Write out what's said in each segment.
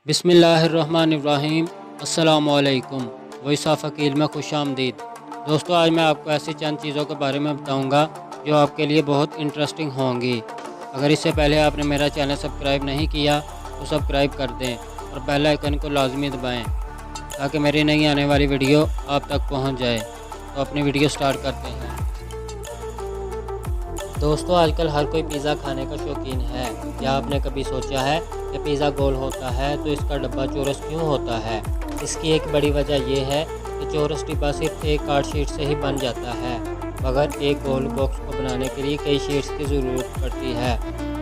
बिस्मिल्लाहिर्रहमानिर्रहीम। अस्सलामुअलैकुम। Voice of Aqeel में खुश आमदीद। दोस्तों, आज मैं आपको ऐसी चंद चीज़ों के बारे में बताऊंगा जो आपके लिए बहुत इंटरेस्टिंग होंगी। अगर इससे पहले आपने मेरा चैनल सब्सक्राइब नहीं किया तो सब्सक्राइब कर दें और बेल आइकन को लाजमी दबाएं ताकि मेरी नई आने वाली वीडियो आप तक पहुंच जाए। तो अपनी वीडियो स्टार्ट करते हैं। दोस्तों, आजकल हर कोई पिज़्ज़ा खाने का शौकीन है। क्या आपने कभी सोचा है कि पिज़्ज़ा गोल होता है तो इसका डब्बा चौरस क्यों होता है? इसकी एक बड़ी वजह यह है कि चौरस डिब्बा सिर्फ एक कार्ड शीट से ही बन जाता है, मगर एक गोल बॉक्स को बनाने के लिए कई शीट्स की ज़रूरत पड़ती है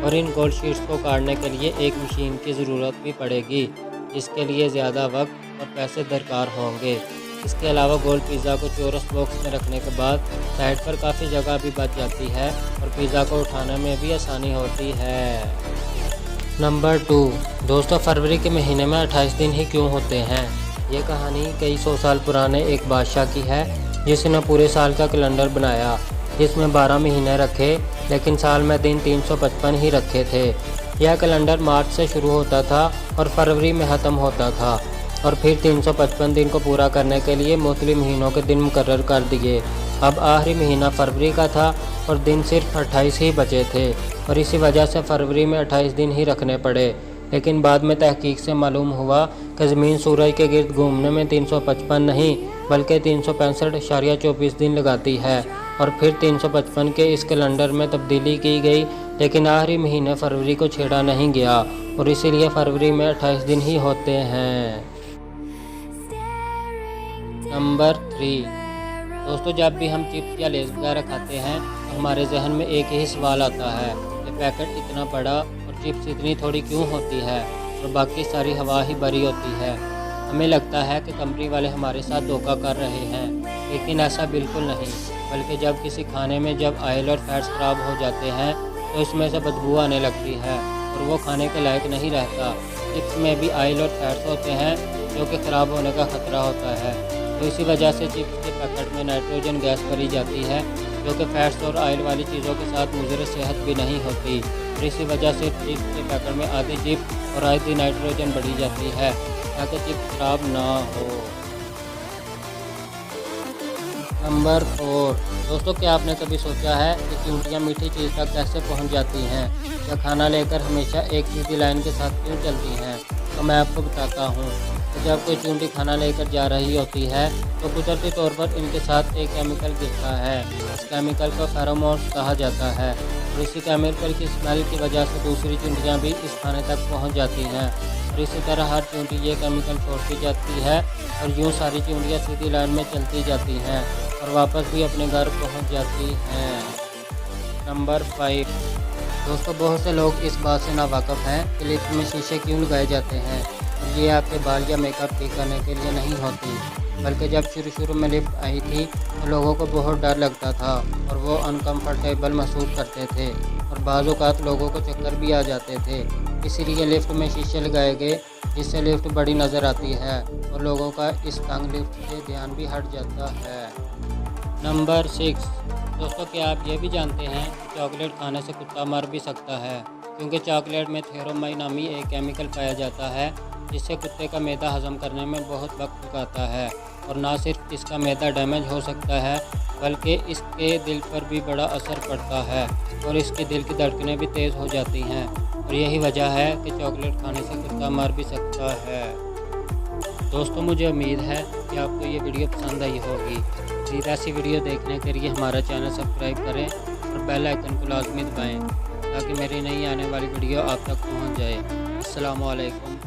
और इन गोल शीट्स को काटने के लिए एक मशीन की ज़रूरत भी पड़ेगी, जिसके लिए ज़्यादा वक्त और पैसे दरकार होंगे। इसके अलावा गोल पिज़्ज़ा को चौरस बॉक्स में रखने के बाद साइड पर काफ़ी जगह भी बच जाती है और पिज़्ज़ा को उठाने में भी आसानी होती है। नंबर 2, दोस्तों, फरवरी के महीने में 28 दिन ही क्यों होते हैं? ये कहानी कई सौ साल पुराने एक बादशाह की है जिसने पूरे साल का कैलेंडर बनाया, जिसमें 12 महीने रखे, लेकिन साल में दिन 355 ही रखे थे। यह कैलेंडर मार्च से शुरू होता था और फरवरी में ख़त्म होता था और फिर 355 दिन को पूरा करने के लिए मुख्तलिफ महीनों के दिन मुकर्रर कर दिए। अब आखिरी महीना फरवरी का था और दिन सिर्फ 28 ही बचे थे और इसी वजह से फरवरी में 28 दिन ही रखने पड़े। लेकिन बाद में तहकीक से मालूम हुआ कि ज़मीन सूरज के गिर्द घूमने में 355 नहीं बल्कि 365.24 दिन लगाती है और फिर 355 के इस कैलेंडर में तब्दीली की गई, लेकिन आखिरी महीने फरवरी को छेड़ा नहीं गया और इसीलिए फरवरी में 28 दिन ही होते हैं। नंबर 3, दोस्तों, जब भी हम चिप्स या लेज़ वगैरह खाते हैं तो हमारे जहन में एक ही सवाल आता है कि पैकेट इतना बड़ा और चिप्स इतनी थोड़ी क्यों होती है और बाकी सारी हवा ही भरी होती है। हमें लगता है कि कंपनी वाले हमारे साथ धोखा कर रहे हैं, लेकिन ऐसा बिल्कुल नहीं। बल्कि जब किसी खाने में जब ऑयल और फैट्स ख़राब हो जाते हैं तो इसमें से बदबू आने लगती है और वो खाने के लायक नहीं रहता। चिप्स में भी ऑयल और फैट्स होते हैं जो कि ख़राब होने का ख़तरा होता है, तो इसी वजह से चिप्स के पैकेट में नाइट्रोजन गैस भरी जाती है जो कि फैट्स और ऑयल वाली चीज़ों के साथ मुज़र सेहत भी नहीं होती और इसी वजह से चिप्स के पैकेट में आधी चिप्स और आधी नाइट्रोजन बढ़ी जाती है ताकि चिप्स खराब ना हो। नंबर 4, दोस्तों, क्या आपने कभी सोचा है कि चींटियाँ मीठी चीज़ तक कैसे पहुंच जाती हैं या खाना लेकर हमेशा एक सीधी लाइन के साथ क्यों चलती हैं? तो मैं आपको बताता हूँ। तो जब कोई चींटी खाना लेकर जा रही होती है तो कुदरती तौर पर इनके साथ एक केमिकल गिरता है। इस केमिकल को फेरोमोन्स कहा जाता है और इसी केमिकल की स्मेल की वजह से दूसरी चींटियाँ भी इस खाने तक पहुँच जाती हैं और इसी तरह हर चींटी ये केमिकल छोड़ती जाती है और यूँ सारी चींटियाँ सीधी लाइन में चलती जाती हैं और वापस भी अपने घर पहुँच जाती हैं। नंबर 5, दोस्तों, बहुत से लोग इस बात से नावाकिफ़ हैं कि लिफ्ट में शीशे क्यों लगाए जाते हैं। और ये आपके बाल या मेकअप ठीक करने के लिए नहीं होती, बल्कि जब शुरू में लिफ्ट आई थी तो लोगों को बहुत डर लगता था और वो अनकंफर्टेबल महसूस करते थे और बाज़ औक़ात लोगों को चक्कर भी आ जाते थे। इसीलिए लिफ्ट में शीशे लगाए गए जिससे लिफ्ट बड़ी नज़र आती है और लोगों का इस तंग लिफ्ट से ध्यान भी हट जाता है। नंबर 6, दोस्तों, क्या आप ये भी जानते हैं कि चॉकलेट खाने से कुत्ता मर भी सकता है, क्योंकि चॉकलेट में थेरोमाइन नामी एक केमिकल पाया जाता है जिससे कुत्ते का मैदा हज़म करने में बहुत वक्त लगाता है और ना सिर्फ इसका मैदा डैमेज हो सकता है बल्कि इसके दिल पर भी बड़ा असर पड़ता है और इसके दिल की धड़कनें भी तेज़ हो जाती हैं और यही वजह है कि चॉकलेट खाने से कुत्ता मर भी सकता है। दोस्तों, मुझे उम्मीद है कि आपको ये वीडियो पसंद आई होगी। मज़ीद ऐसी वीडियो देखने के लिए हमारा चैनल सब्सक्राइब करें और बेल आइकन को लाजमी दबाएँ ताकि मेरी नई आने वाली वीडियो आप तक पहुँच जाए। अस्सलामु अलैकुम।